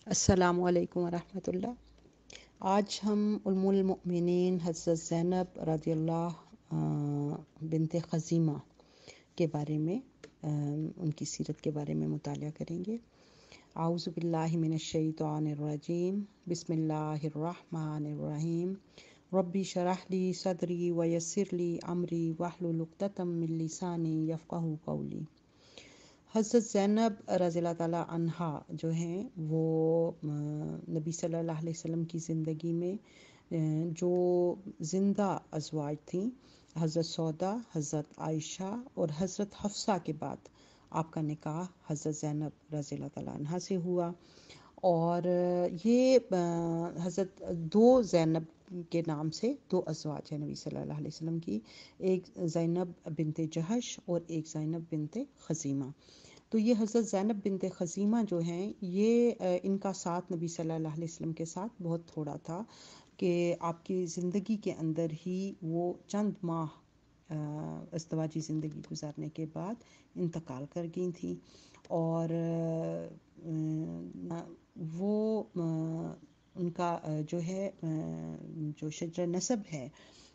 السلام علیکم ورحمۃ اللہ۔ آج ہم ام المؤمنین حضرت زینب رضی اللہ بنت خزیمہ کے بارے میں ان کی سیرت کے بارے میں مطالعہ کریں گے۔ اعوذ باللہ من الشیطان الرجیم، بسم اللہ الرحمن الرحیم۔ ربی شرح لی صدری ویسر لی امری واحلل عقدۃ من لسانی یفقہوا قولی۔ حضرت زینب رضی اللہ تعالیٰ عنہا جو ہیں وہ نبی صلی اللہ علیہ وسلم کی زندگی میں جو زندہ ازواج تھیں، حضرت سودا، حضرت عائشہ اور حضرت حفصہ کے بعد آپ کا نکاح حضرت زینب رضی اللہ تعالیٰ عنہا سے ہوا۔ اور یہ حضرت دو زینب کے نام سے دو ازواج ہیں نبی صلی اللہ علیہ وسلم کی، ایک زینب بنت جہش اور ایک زینب بنت خزیمہ۔ تو یہ حضرت زینب بنت خزیمہ جو ہیں یہ ان کا ساتھ نبی صلی اللہ علیہ وسلم کے ساتھ بہت تھوڑا تھا کہ آپ کی زندگی کے اندر ہی وہ چند ماہ ازدواجی زندگی گزارنے کے بعد انتقال کر گئی تھیں۔ اور وہ ان کا جو ہے جو شجر نسب ہے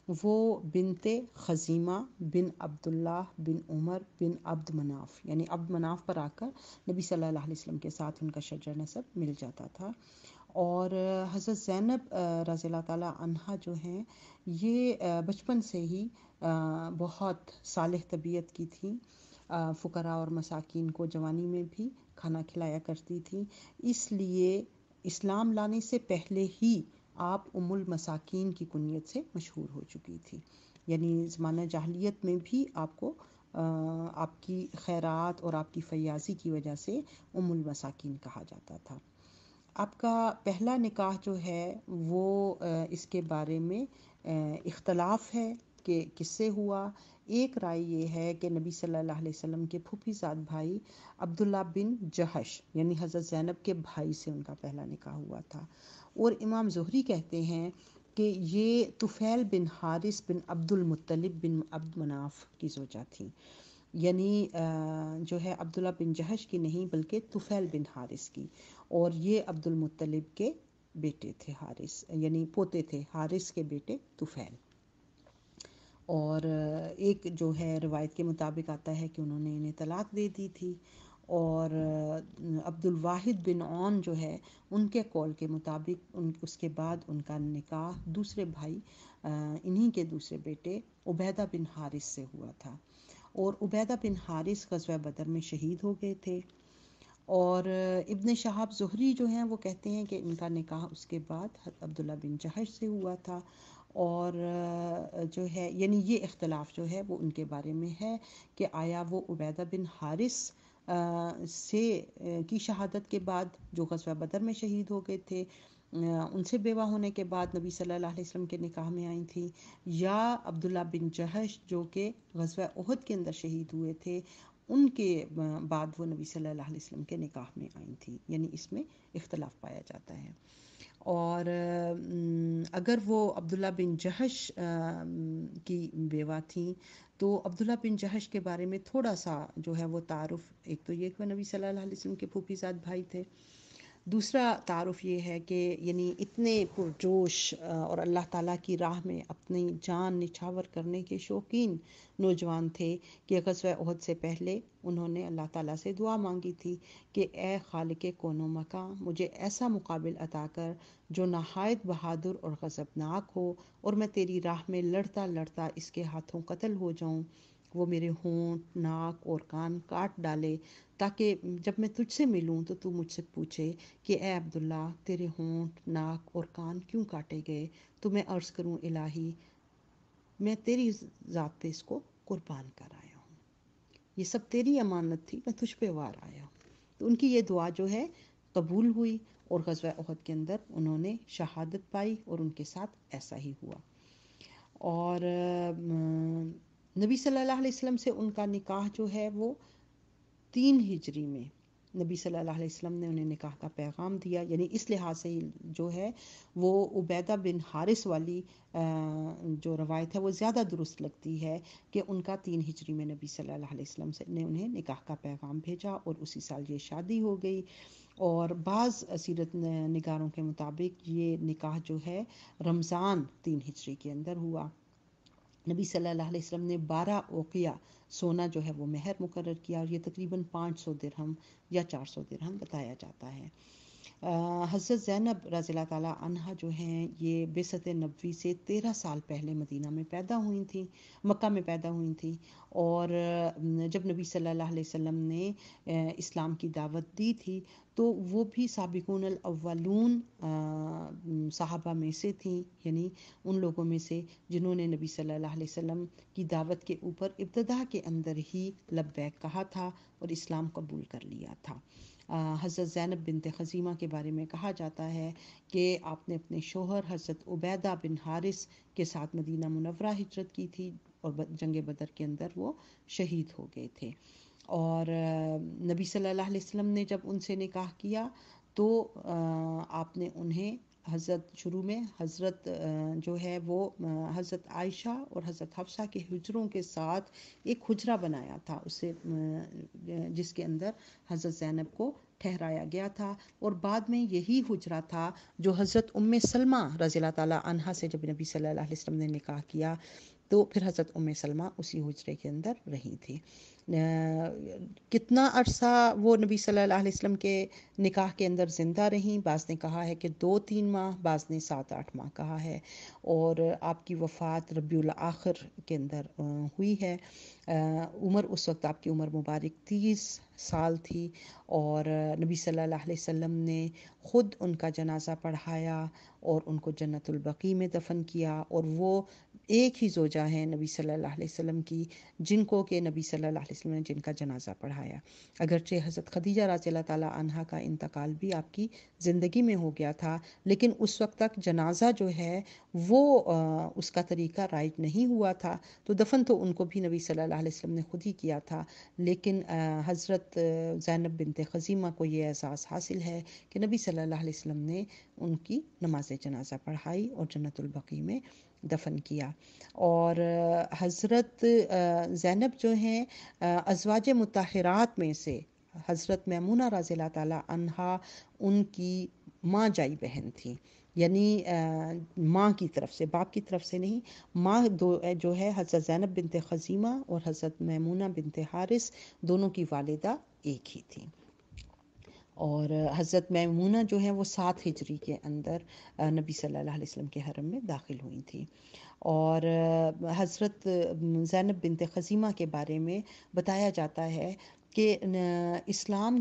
وہ بنت خزیمہ بن عبداللہ بن عمر بن عبد مناف، یعنی عبد مناف پر آ کر نبی صلی اللہ علیہ وسلم کے ساتھ ان کا شجر نسب مل جاتا تھا۔ اور حضرت زینب رضی اللہ تعالیٰ عنہا جو ہیں یہ بچپن سے ہی بہت صالح طبیعت کی تھیں، فقراء اور مساکین کو جوانی میں بھی کھانا کھلایا کرتی تھیں، اس لیے اسلام لانے سے پہلے ہی آپ ام المساکین کی کنیت سے مشہور ہو چکی تھی، یعنی زمانہ جاہلیت میں بھی آپ کو آپ کی خیرات اور آپ کی فیاضی کی وجہ سے ام المساکین کہا جاتا تھا۔ آپ کا پہلا نکاح جو ہے وہ اس کے بارے میں اختلاف ہے کہ کس سے ہوا۔ ایک رائے یہ ہے کہ نبی صلی اللہ علیہ وسلم کے پھوپھی زاد بھائی عبداللہ بن جہش یعنی حضرت زینب کے بھائی سے ان کا پہلا نکاح ہوا تھا، اور امام زہری کہتے ہیں کہ یہ طفیل بن حارث بن عبد المطلب بن عبد مناف کی زوجہ تھیں، یعنی جو ہے عبداللہ بن جہش کی نہیں بلکہ طفیل بن حارث کی، اور یہ عبد المطلب کے بیٹے تھے، حارث یعنی پوتے تھے حارث کے بیٹے طفیل۔ اور ایک جو ہے روایت کے مطابق آتا ہے کہ انہوں نے انہیں طلاق دے دی تھی، اور عبد الواحد بن عون جو ہے ان کے قول کے مطابق اس کے بعد ان کا نکاح دوسرے بھائی انہی کے دوسرے بیٹے عبیدہ بن حارث سے ہوا تھا، اور عبیدہ بن حارث غزوہ بدر میں شہید ہو گئے تھے۔ اور ابن شہاب زہری جو ہیں وہ کہتے ہیں کہ ان کا نکاح اس کے بعد عبداللہ بن جہش سے ہوا تھا، اور جو ہے یعنی یہ اختلاف جو ہے وہ ان کے بارے میں ہے کہ آیا وہ عبیدہ بن حارث سے کی شہادت کے بعد جو غزوہ بدر میں شہید ہو گئے تھے ان سے بیوہ ہونے کے بعد نبی صلی اللہ علیہ وسلم کے نکاح میں آئی تھی، یا عبداللہ بن جہش جو کہ غزوہ احد کے اندر شہید ہوئے تھے ان کے بعد وہ نبی صلی اللہ علیہ وسلم کے نکاح میں آئی تھی، یعنی اس میں اختلاف پایا جاتا ہے۔ اور اگر وہ عبداللہ بن جہش کی بیوہ تھیں تو عبداللہ بن جہش کے بارے میں تھوڑا سا جو ہے وہ تعارف، ایک تو یہ کہ وہ نبی صلی اللہ علیہ وسلم کے پھوپھی زاد بھائی تھے، دوسرا تعارف یہ ہے کہ یعنی اتنے پرجوش اور اللہ تعالیٰ کی راہ میں اپنی جان نچھاور کرنے کے شوقین نوجوان تھے کہ غزوہ احد سے پہلے انہوں نے اللہ تعالیٰ سے دعا مانگی تھی کہ اے خالق کون و مکان، مجھے ایسا مقابل عطا کر جو نہایت بہادر اور غضبناک ہو، اور میں تیری راہ میں لڑتا لڑتا اس کے ہاتھوں قتل ہو جاؤں، وہ میرے ہونٹ، ناک اور کان کاٹ ڈالے، تاکہ جب میں تجھ سے ملوں تو تو مجھ سے پوچھے کہ اے عبداللہ تیرے ہونٹ، ناک اور کان کیوں کاٹے گئے، تو میں عرض کروں الہی میں تیری ذات پہ اس کو قربان کر آیا ہوں، یہ سب تیری امانت تھی، میں تجھ پہ وار آیا ہوں۔ تو ان کی یہ دعا جو ہے قبول ہوئی، اور غزوہ احد کے اندر انہوں نے شہادت پائی، اور ان کے ساتھ ایسا ہی ہوا۔ اور نبی صلی اللہ علیہ وسلم سے ان کا نکاح جو ہے وہ 3 ہجری میں نبی صلی اللہ علیہ وسلم نے انہیں نکاح کا پیغام دیا، یعنی اس لحاظ سے جو ہے وہ عبیدہ بن حارث والی جو روایت ہے وہ زیادہ درست لگتی ہے کہ ان کا 3 ہجری میں نبی صلی اللہ علیہ وسلم نے انہیں نکاح کا پیغام بھیجا، اور اسی سال یہ شادی ہو گئی۔ اور بعض سیرت نگاروں کے مطابق یہ نکاح جو ہے رمضان 3 ہجری کے اندر ہوا۔ نبی صلی اللہ علیہ وسلم نے 12 اوقیہ سونا جو ہے وہ مہر مقرر کیا، اور یہ تقریباً 500 درہم یا 400 درہم بتایا جاتا ہے۔ حضرت زینب رضی اللہ تعالیٰ عنہا جو ہیں یہ بعثت نبوی سے 13 سال پہلے مدینہ میں پیدا ہوئی تھیں، مکہ میں پیدا ہوئی تھیں، اور جب نبی صلی اللہ علیہ وسلم نے اسلام کی دعوت دی تھی تو وہ بھی سابقون الاولون صحابہ میں سے تھیں، یعنی ان لوگوں میں سے جنہوں نے نبی صلی اللہ علیہ وسلم کی دعوت کے اوپر ابتدا کے اندر ہی لبیک کہا تھا اور اسلام قبول کر لیا تھا۔ حضرت زینب بنت خزیمہ کے بارے میں کہا جاتا ہے کہ آپ نے اپنے شوہر حضرت عبیدہ بن حارث کے ساتھ مدینہ منورہ ہجرت کی تھی، اور جنگ بدر کے اندر وہ شہید ہو گئے تھے۔ اور نبی صلی اللہ علیہ وسلم نے جب ان سے نکاح کیا تو آپ نے انہیں شروع میں حضرت جو ہے وہ حضرت عائشہ اور حضرت حفصہ کے حجروں کے ساتھ ایک حجرہ بنایا تھا، اسے جس کے اندر حضرت زینب کو ٹھہرایا گیا تھا، اور بعد میں یہی حجرہ تھا جو حضرت سلمہ رضی اللہ تعالیٰ عنہا سے جب نبی صلی اللہ علیہ وسلم نے نکاح کیا تو پھر حضرت سلمہ اسی حجرے کے اندر رہی تھی۔ کتنا عرصہ وہ نبی صلی اللہ علیہ وسلم کے نکاح کے اندر زندہ رہیں، بعض نے کہا ہے کہ 2-3 ماہ، بعض نے 7-8 ماہ کہا ہے، اور آپ کی وفات ربیع الاخر کے اندر ہوئی ہے۔ عمر اس وقت آپ کی عمر مبارک 30 سال تھی، اور نبی صلی اللہ علیہ وسلم نے خود ان کا جنازہ پڑھایا اور ان کو جنت البقیع میں دفن کیا، اور وہ ایک ہی زوجہ ہیں نبی صلی اللہ علیہ وسلم کی جن کو کہ نبی صلی اللہ علیہ وسلم نے جن کا جنازہ پڑھایا۔ اگرچہ حضرت خدیجہ رضی اللہ تعالیٰ عنہا کا انتقال بھی آپ کی زندگی میں ہو گیا تھا، لیکن اس وقت تک جنازہ جو ہے وہ اس کا طریقہ رائج نہیں ہوا تھا، تو دفن تو ان کو بھی نبی صلی اللہ علیہ وسلم نے خود ہی کیا تھا، لیکن حضرت زینب بنت خزیمہ کو یہ احساس حاصل ہے کہ نبی صلی اللہ علیہ وسلم نے ان کی نماز جنازہ پڑھائی اور جنت البقیع میں دفن کیا۔ اور حضرت زینب جو ہیں ازواج مطہرات میں سے حضرت میمونہ رضی اللہ تعالیٰ عنہا ان کی ماں جائی بہن تھی، یعنی ماں کی طرف سے، باپ کی طرف سے نہیں، ماں جو ہے حضرت زینب بنت خزیمہ اور حضرت میمونہ بنت حارث دونوں کی والدہ ایک ہی تھیں۔ اور حضرت میمونہ جو ہیں وہ 7 ہجری کے اندر نبی صلی اللہ علیہ وسلم کے حرم میں داخل ہوئی تھی۔ اور حضرت زینب بنت خزیمہ کے بارے میں بتایا جاتا ہے کہ اسلام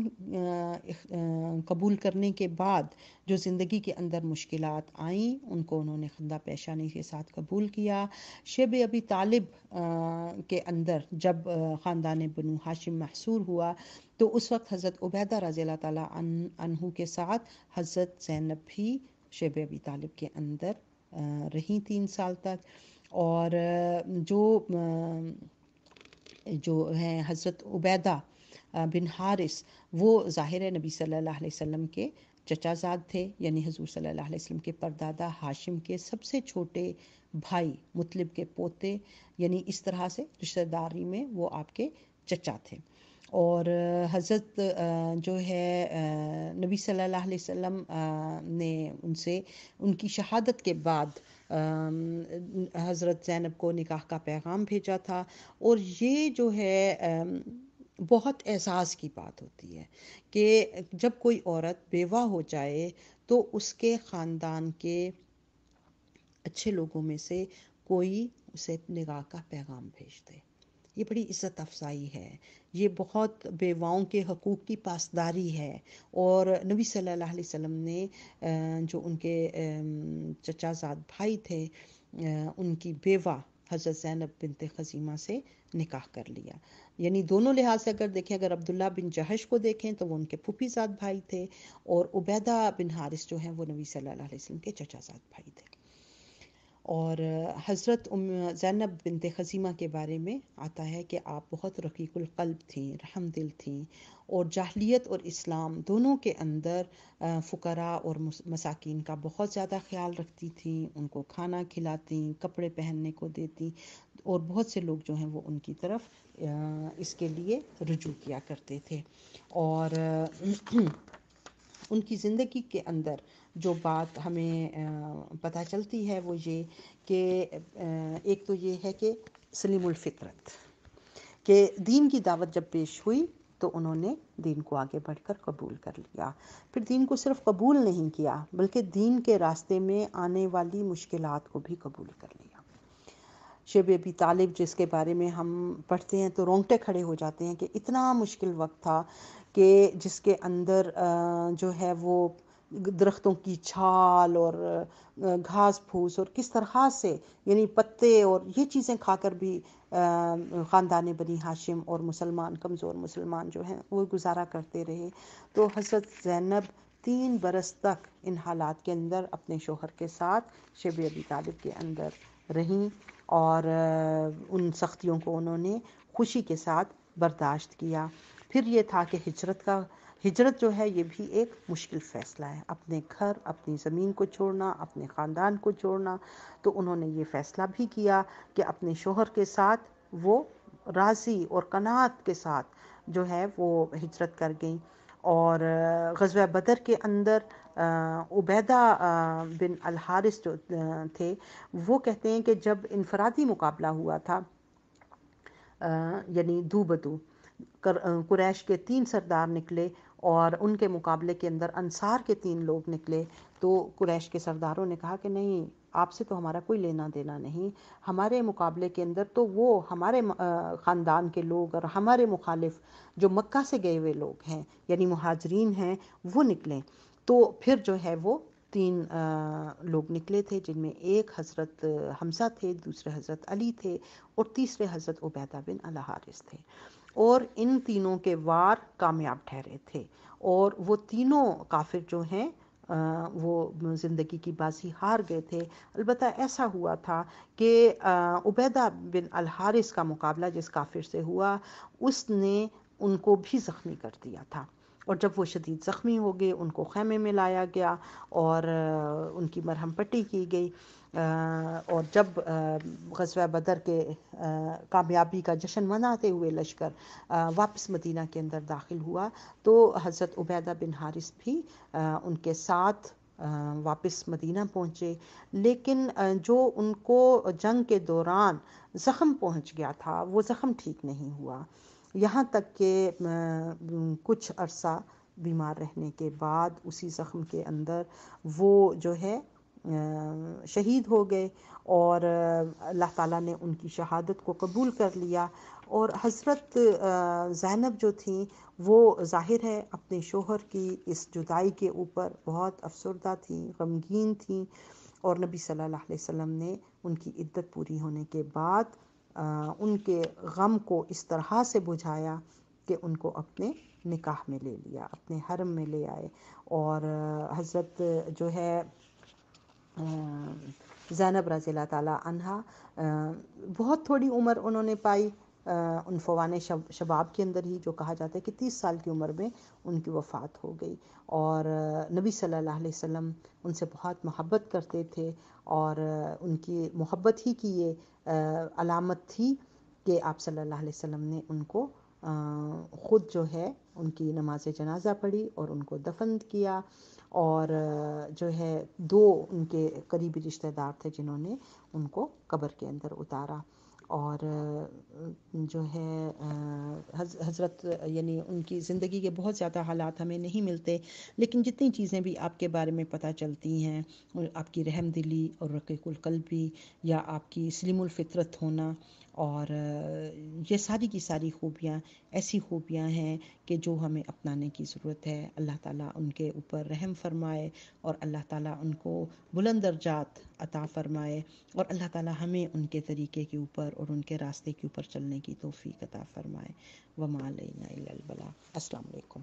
قبول کرنے کے بعد جو زندگی کے اندر مشکلات آئیں ان کو انہوں نے خندہ پیشانی کے ساتھ قبول کیا۔ شیب ابی طالب کے اندر جب خاندان بنو ہاشم محصور ہوا تو اس وقت حضرت عبیدہ رضی اللہ تعالیٰ عنہ کے ساتھ حضرت زینب بھی شیب ابی طالب کے اندر رہیں 3 سال تک۔ اور جو ہیں حضرت عبیدہ بن حارث وہ ظاہر نبی صلی اللہ علیہ وسلم کے چچا زاد تھے، یعنی حضور صلی اللہ علیہ وسلم کے پردادا ہاشم کے سب سے چھوٹے بھائی، مطلب کے پوتے، یعنی اس طرح سے رشتہ داری میں وہ آپ کے چچا تھے۔ اور حضرت جو ہے نبی صلی اللہ علیہ وسلم نے ان کی شہادت کے بعد حضرت زینب کو نکاح کا پیغام بھیجا تھا، اور یہ جو ہے بہت احساس کی بات ہوتی ہے کہ جب کوئی عورت بیوہ ہو جائے تو اس کے خاندان کے اچھے لوگوں میں سے کوئی اسے نکاح کا پیغام بھیج دے، یہ بڑی عزت افزائی ہے، یہ بہت بیواؤں کے حقوق کی پاسداری ہے۔ اور نبی صلی اللہ علیہ وسلم نے جو ان کے چچا زاد بھائی تھے ان کی بیوہ حضرت زینب بنت خزیمہ سے نکاح کر لیا، یعنی دونوں لحاظ سے اگر دیکھیں، اگر عبداللہ بن جہش کو دیکھیں تو وہ ان کے پھوپھی زاد بھائی تھے، اور عبیدہ بن حارث جو ہیں وہ نبی صلی اللہ علیہ وسلم کے چچا زاد بھائی تھے۔ اور حضرت زینب بنت خزیمہ کے بارے میں آتا ہے کہ آپ بہت رقیق القلب تھیں، رحم دل تھیں، اور جاہلیت اور اسلام دونوں کے اندر فقراء اور مساکین کا بہت زیادہ خیال رکھتی تھیں، ان کو کھانا کھلاتی، کپڑے پہننے کو دیتی، اور بہت سے لوگ جو ہیں وہ ان کی طرف اس کے لیے رجوع کیا کرتے تھے۔ اور ان کی زندگی کے اندر جو بات ہمیں پتہ چلتی ہے وہ یہ کہ ایک تو یہ ہے کہ سلیم الفطرت، کہ دین کی دعوت جب پیش ہوئی تو انہوں نے دین کو آگے بڑھ کر قبول کر لیا، پھر دین کو صرف قبول نہیں کیا بلکہ دین کے راستے میں آنے والی مشکلات کو بھی قبول کر لیا۔ شیب ابی طالب جس کے بارے میں ہم پڑھتے ہیں تو رونگٹے کھڑے ہو جاتے ہیں کہ اتنا مشکل وقت تھا کہ جس کے اندر جو ہے وہ درختوں کی چھال اور گھاس پھوس اور کس طرح سے یعنی پتے اور یہ چیزیں کھا کر بھی خاندان بنی ہاشم اور مسلمان کمزور مسلمان جو ہیں وہ گزارا کرتے رہے۔ تو حضرت زینب 3 برس تک ان حالات کے اندر اپنے شوہر کے ساتھ شیب ابی طالب کے اندر رہیں اور ان سختیوں کو انہوں نے خوشی کے ساتھ برداشت کیا۔ پھر یہ تھا کہ ہجرت جو ہے یہ بھی ایک مشکل فیصلہ ہے، اپنے گھر اپنی زمین کو چھوڑنا، اپنے خاندان کو چھوڑنا، تو انہوں نے یہ فیصلہ بھی کیا کہ اپنے شوہر کے ساتھ وہ راضی اور قناعت کے ساتھ جو ہے وہ ہجرت کر گئیں۔ اور غزوہ بدر کے اندر عبیدہ بن الحارث جو تھے وہ کہتے ہیں کہ جب انفرادی مقابلہ ہوا تھا یعنی دو بدو قریش کے 3 سردار نکلے اور ان کے مقابلے کے اندر انصار کے 3 لوگ نکلے، تو قریش کے سرداروں نے کہا کہ نہیں، آپ سے تو ہمارا کوئی لینا دینا نہیں، ہمارے مقابلے کے اندر تو وہ ہمارے خاندان کے لوگ اور ہمارے مخالف جو مکہ سے گئے ہوئے لوگ ہیں یعنی مہاجرین ہیں وہ نکلیں۔ تو پھر جو ہے وہ 3 لوگ نکلے تھے، جن میں ایک حضرت حمزہ تھے، دوسرے حضرت علی تھے اور تیسرے حضرت عبیدہ بن الحارث تھے، اور ان تینوں کے وار کامیاب ٹھہرے تھے، اور وہ تینوں کافر جو ہیں وہ زندگی کی بازی ہار گئے تھے۔ البتہ ایسا ہوا تھا کہ عبیدہ بن الحارث کا مقابلہ جس کافر سے ہوا اس نے ان کو بھی زخمی کر دیا تھا، اور جب وہ شدید زخمی ہو گئے ان کو خیمے میں لایا گیا اور ان کی مرہم پٹی کی گئی، اور جب غزوہ بدر کے کامیابی کا جشن مناتے ہوئے لشکر واپس مدینہ کے اندر داخل ہوا تو حضرت عبیدہ بن حارث بھی ان کے ساتھ واپس مدینہ پہنچے، لیکن جو ان کو جنگ کے دوران زخم پہنچ گیا تھا وہ زخم ٹھیک نہیں ہوا، یہاں تک کہ کچھ عرصہ بیمار رہنے کے بعد اسی زخم کے اندر وہ جو ہے شہید ہو گئے، اور اللہ تعالیٰ نے ان کی شہادت کو قبول کر لیا۔ اور حضرت زینب جو تھیں وہ ظاہر ہے اپنے شوہر کی اس جدائی کے اوپر بہت افسردہ تھیں، غمگین تھیں، اور نبی صلی اللہ علیہ وسلم نے ان کی عدت پوری ہونے کے بعد ان کے غم کو اس طرح سے بجھایا کہ ان کو اپنے نکاح میں لے لیا، اپنے حرم میں لے آئے، اور حضرت جو ہے زینب رضی اللہ تعالیٰ عنہا بہت تھوڑی عمر انہوں نے پائی، عنفوان شباب کے اندر ہی، جو کہا جاتا ہے کہ 30 سال کی عمر میں ان کی وفات ہو گئی، اور نبی صلی اللہ علیہ وسلم ان سے بہت محبت کرتے تھے، اور ان کی محبت ہی کی یہ علامت تھی کہ آپ صلی اللہ علیہ وسلم نے ان کو خود جو ہے ان کی نماز جنازہ پڑھی اور ان کو دفن کیا، اور جو ہے 2 ان کے قریبی رشتہ دار تھے جنہوں نے ان کو قبر کے اندر اتارا، اور جو ہے حضرت یعنی ان کی زندگی کے بہت زیادہ حالات ہمیں نہیں ملتے، لیکن جتنی چیزیں بھی آپ کے بارے میں پتہ چلتی ہیں، آپ کی رحم دلی اور رقیق القلبی یا آپ کی سلیم الفطرت ہونا، اور یہ ساری کی ساری خوبیاں ایسی خوبیاں ہیں کہ جو ہمیں اپنانے کی ضرورت ہے۔ اللہ تعالیٰ ان کے اوپر رحم فرمائے، اور اللہ تعالیٰ ان کو بلند درجات عطا فرمائے، اور اللہ تعالیٰ ہمیں ان کے طریقے کے اوپر اور ان کے راستے کے اوپر چلنے کی توفیق عطا فرمائے۔ وما علینا الا البلاغ۔ السلام علیکم۔